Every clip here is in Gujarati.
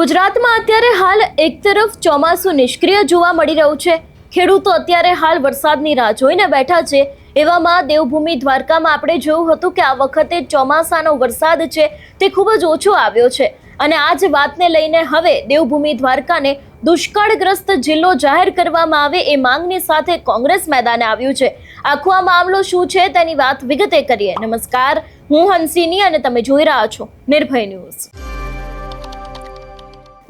ગુજરાતમાં અત્યારે હાલ એક તરફ ચોમાસું નિષ્ક્રિય જોવા મળી રહ્યું છે। ખેડૂતો અત્યારે હાલ વરસાદની રાહ જોઈને બેઠા છે। એવામાં દેવભૂમિ દ્વારકામાં આપણે જોયું હતું કે આ વખતે ચોમાસાનો વરસાદ છે તે ખૂબ જ ઓછો આવ્યો છે અને આ જ વાતને લઈને હવે દેવભૂમિ દ્વારકાને દુષ્કાળગ્રસ્ત જિલ્લો જાહેર કરવામાં આવે એ માંગની સાથે કોંગ્રેસ મેદાને આવ્યું છે। આખો આ મામલો શું છે તેની વાત વિગતે કરીએ। નમસ્કાર, હું હંસિની અને તમે જોઈ રહ્યા છો નિર્ભય ન્યૂઝ।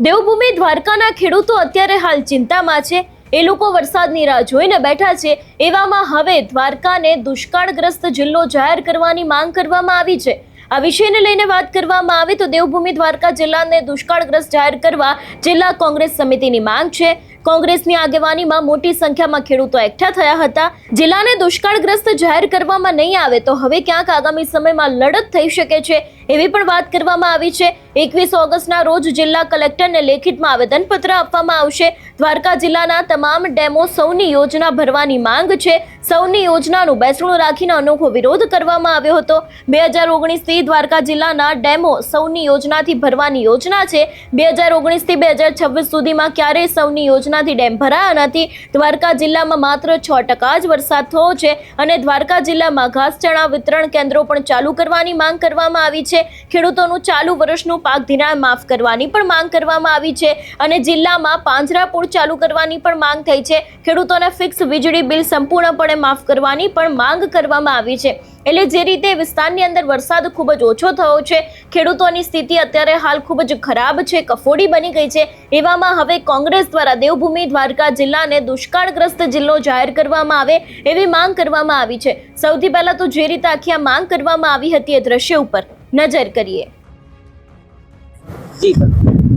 દેવભૂમિ દ્વારકાના ખેડૂતો અત્યારે હાલ ચિંતામાં છે। એ લોકો વરસાદની રાહ જોઈને બેઠા છે। એવામાં હવે દ્વારકાને દુષ્કાળગ્રસ્ત જિલ્લો જાહેર કરવાની માંગ કરવામાં આવી છે। આ વિષયને લઈને વાત કરવામાં આવે તો દેવભૂમિ દ્વારકા જિલ્લાને દુષ્કાળગ્રસ્ત જાહેર કરવા જિલ્લા કોંગ્રેસ સમિતિની માંગ છે। કોંગ્રેસની આગેવાનીમાં મોટી સંખ્યામાં ખેડૂતો એકઠા થયા હતા। જિલ્લાને દુષ્કાળગ્રસ્ત જાહેર કરવામાં નહીં આવે તો હવે ક્યાંક આગામી સમયમાં લડત થઈ શકે છે એવી પણ વાત કરવામાં આવી છે। 21 ઓગસ્ટના રોજ જિલ્લા કલેક્ટરને લેખિતમાં આવેદનપત્ર આપવામાં આવશે। દ્વારકા જિલ્લાના તમામ ડેમો સૌની યોજના ભરવાની માંગ છે। સૌની યોજનાનું બેસણું રાખીને અનોખો વિરોધ કરવામાં આવ્યો હતો। 2019થી દ્વારકા જિલ્લાના ડેમો સૌની યોજનાથી ભરવાની યોજના છે। 2019થી 2026 સુધીમાં ક્યારેય સૌની યોજનાથી ડેમ ભરાયા નથી। દ્વારકા જિલ્લામાં માત્ર 6% જ વરસાદ થયો છે અને દ્વારકા જિલ્લામાં ઘાસચારા વિતરણ કેન્દ્રો પણ ચાલુ કરવાની માંગ કરવામાં આવી છે। ખેડૂતોનું ચાલુ વર્ષનું પાક ધિરાણ માફ કરવાની પણ માંગ કરવામાં આવી છે અને જિલ્લામાં પાંજરાપોળ ચાલુ કરવાની પણ માંગ થઈ છે। ખેડૂતોના ફિક્સ વીજળી બિલ સંપૂર્ણપણે માફ કરવાની પણ માંગ કરવામાં આવી છે। એટલે જે રીતે વિસ્તારની અંદર વરસાદ ખૂબ જ ઓછો થયો છે, ખેડૂતોની સ્થિતિ અત્યારે હાલ ખૂબ જ ખરાબ છે, કફોડી બની ગઈ છે। એવામાં હવે કોંગ્રેસ દ્વારા દેવભૂમિ દ્વારકા જિલ્લાને દુષ્કાળગ્રસ્ત જિલ્લો જાહેર કરવામાં આવે એવી માંગ કરવામાં આવી છે। સૌથી પહેલા તો જે રીતે આખી આ માંગ કરવામાં આવી હતી એ દ્રશ્ય ઉપર નજર કરીએ।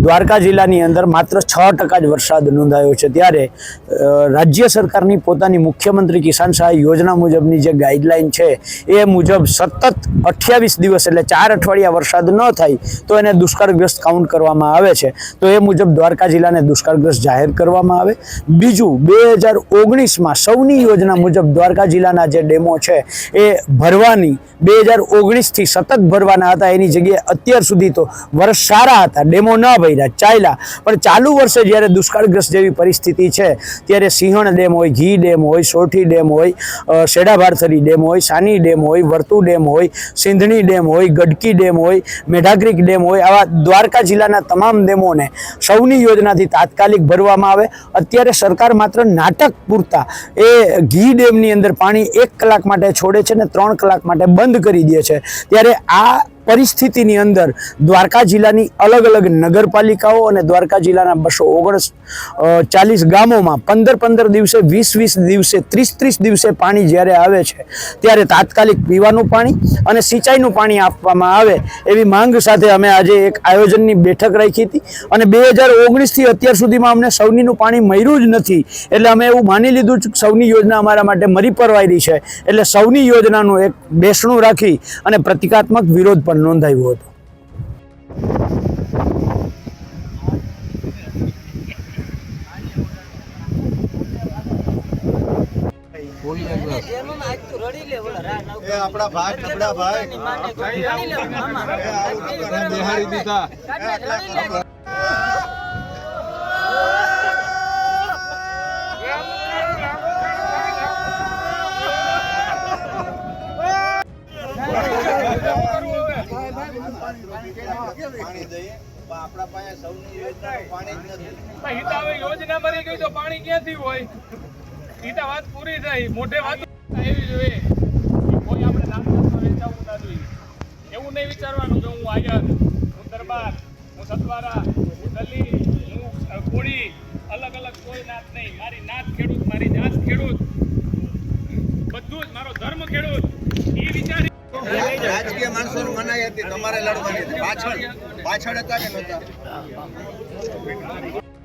દ્વારકા જિલ્લાની અંદર માત્ર 6% જ વરસાદ નોંધાયો છે, ત્યારે રાજ્ય સરકારની પોતાની મુખ્યમંત્રી કિસાન સહાય યોજના મુજબની જે ગાઈડલાઈન છે એ મુજબ સતત 28 દિવસ એટલે 4 અઠવાડિયા વરસાદ ન થાય તો એને દુષ્કાળગ્રસ્ત કાઉન્ટ કરવામાં આવે છે। તો એ મુજબ દ્વારકા જિલ્લાને દુષ્કાળગ્રસ્ત જાહેર કરવામાં આવે। બીજું, 2019માં સૌની યોજના મુજબ દ્વારકા જિલ્લાના જે ડેમો છે એ ભરવાની 2019થી સતત ભરવાના હતા, એની જગ્યાએ અત્યાર સુધી તો વર્ષ સારા હતા, ડેમો ન ભર્યા ચાલ્યા, પણ ચાલુ વર્ષે જ્યારે દુષ્કાળગ્રસ્ત જેવી પરિસ્થિતિ છે ત્યારે સિંહણ ડેમ હોય, ઘી ડેમ હોય, સોઠી ડેમ હોય, શેડાભારથરી ડેમ હોય, સાની ડેમ હોય, વર્તુ ડેમ હોય, સિંધણી ડેમ હોય, ગડકી ડેમ હોય, મેઢાક્રીક ડેમ હોય, આવા દ્વારકા જિલ્લાના તમામ ડેમોને સૌની યોજનાથી તાત્કાલિક ભરવામાં આવે। અત્યારે સરકાર માત્ર નાટક પૂરતા એ ઘી ડેમની અંદર પાણી 1 કલાક માટે છોડે છે ને 3 કલાક માટે બંધ કરી દે છે। ત્યારે આ પરિસ્થિતિની અંદર દ્વારકા જિલ્લાની અલગ અલગ નગરપાલિકાઓ અને દ્વારકા જિલ્લાના 239 ગામોમાં 15 દિવસે, 20 દિવસે, 30 દિવસે પાણી જ્યારે આવે છે ત્યારે તાત્કાલિક પીવાનું પાણી અને સિંચાઈનું પાણી આપવામાં આવે એવી માંગ સાથે અમે આજે એક આયોજનની બેઠક રાખી હતી અને 2019થી અત્યાર સુધીમાં અમને સૌનીનું પાણી મળ્યું જ નથી, એટલે અમે એવું માની લીધું કે સૌની યોજના અમારા માટે મરી પરવાયેલી છે, એટલે સૌની યોજનાનું એક બેસણું રાખી અને પ્રતિકાત્મક વિરોધ પણ નોંધાવ્યો હતો। આપણા ભાઈ બિહારી દીધા પાણી દઈએ, આપણા પાસે સૌની યોજના પાણી જ નથી। યોજના મરી ગઈ તો પાણી ક્યાંથી હોય? ઈટા વાત પૂરી થઈ, મોઢે વાત એવી જોઈએ, કોઈ આપણે નામ વેચાવું ના જોઈએ। એવું નહીં વિચારવાનું કે હું આયર, હું દરબાર, હું સતવારા, હું દલિત, હું કોળી, અલગ અલગ કોઈ નાત નહીં। મારી નાત ખેડૂત, મારી જાત ખેડૂત, બધું જ મારો ધર્મ ખેડૂત, એ વિચારી રાજકીય માણસોની મનાઈ હતી, તમારે લડવાની હતી, પાછળ હતા કે નહોતા?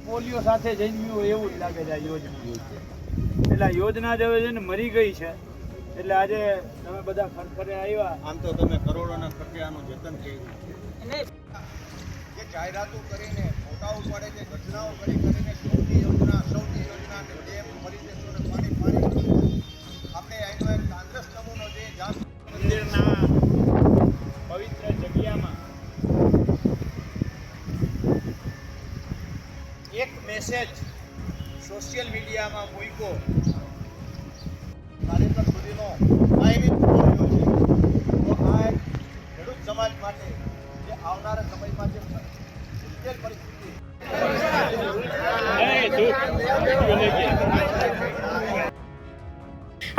પોલિયો સાથે જન્મ્યું એવું જ લાગે છે આ યોજના। એટલે આ યોજના જ હવે છે ને મરી ગઈ છે, એટલે આજે તમે બધા ખરખરે આવ્યા। આમ તો તમે કરોડોના ખર્ચે આનું જતન કર્યું, જે જાહેરાતો કરીને ફોટાઓ પાડે છે, ઘટનાઓ કરીને સૌની યોજના અને ડેમ ફરી દેશો ને પાણી આપણે અહીંનો એક કાંગ્રેસ નમૂનો છે જામ મંદિરના પવિત્ર જગ્યામાં એક મેસેજ સોશિયલ મીડિયામાં મૂક્યો કાર્યકર સુધીનો કાયમી પહોંચ્યો છે. તો આ એક ખેડૂત સમાજ માટે જે આવનારા સમયમાં જે મુશ્કેલ પરિસ્થિતિ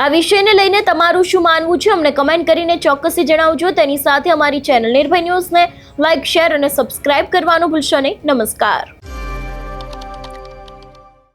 આ વિષયને લઈને તમારું શું માનવું છે અમને કમેન્ટ કરીને ચોક્કસથી જણાવજો. તેની સાથે અમારી ચેનલ નિર્ભય ન્યૂઝને લાઇક, શેર અને સબસ્ક્રાઇબ કરવાનું ભૂલશો નહીં. નમસ્કાર.